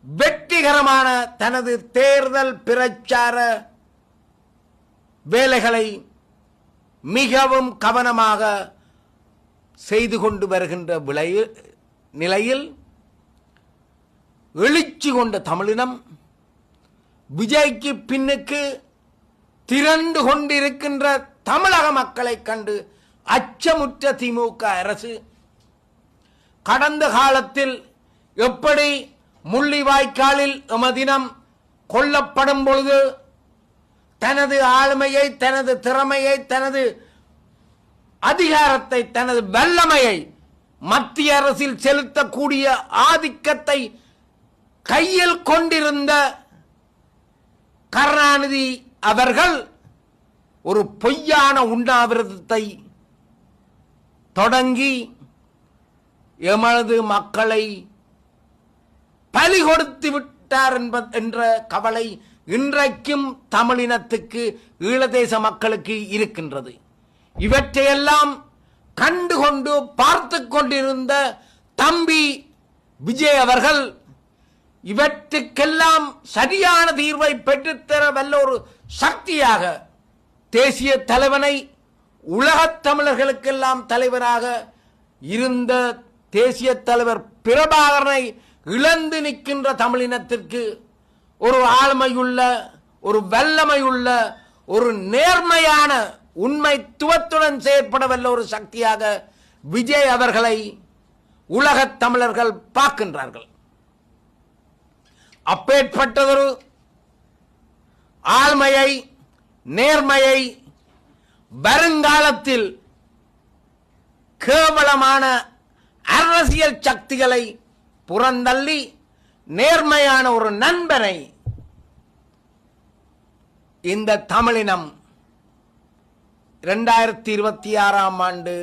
வெற்றிகரமான தனது தேர்தல் பிரச்சார வேலைகளை மிகவும் கவனமாக செய்து கொண்டு வருகின்ற நிலையில் எழுச்சி கொண்ட தமிழினம் விஜய்க்கு பின்னுக்கு திரண்டு கொண்டிருக்கின்ற தமிழக மக்களை கண்டு அச்சமுற்ற திமுக அரசு கடந்த காலத்தில் எப்படி முள்ளிவாய்க்காலில் எமதினம் கொல்லப்படும் பொழுது தனது ஆளுமையை, தனது திறமையை, தனது அதிகாரத்தை, தனது வல்லமையை மத்திய அரசில் செலுத்தக்கூடிய ஆதிக்கத்தை கையில் கொண்டிருந்த கருணாநிதி அவர்கள் ஒரு பொய்யான உண்ணாவிரதத்தை தொடங்கி எமது மக்களை பலி கொடுத்து விட்டார் என்ற கவலை இன்றைக்கும் தமிழினத்துக்கு, ஈழதேச மக்களுக்கு இருக்கின்றது. இவற்றையெல்லாம் கண்டுகொண்டு பார்த்து கொண்டிருந்த தம்பி விஜய் அவர்கள் இவற்றுக்கெல்லாம் சரியான தீர்வை பெற்றுத்தர வல்ல ஒரு சக்தியாக தேசிய தலைவனை, உலகத் தமிழர்களுக்கெல்லாம் தலைவராக இருந்த தேசிய தலைவர் பிரபாகரனை இழந்து நிற்கின்ற தமிழினத்திற்கு ஒரு ஆளுமையுள்ள, ஒரு வல்லமையுள்ள, ஒரு நேர்மையான, உண்மைத்துவத்துடன் செயற்பட வல்ல ஒரு சக்தியாக விஜய் அவர்களை உலகத் தமிழர்கள் பார்க்கின்றார்கள். அப்பேற்பட்டதொரு ஆழ்மையை, நேர்மையை வருங்காலத்தில் கேவலமான அரசியல் சக்திகளை புறந்தள்ளி நேர்மையான ஒரு நண்பனை இந்த தமிழினம் 2026ஆம் ஆண்டு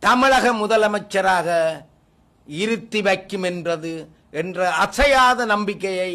தமிழக முதலமைச்சராக இருத்தி வைக்கும் என்ற அசையாத நம்பிக்கையை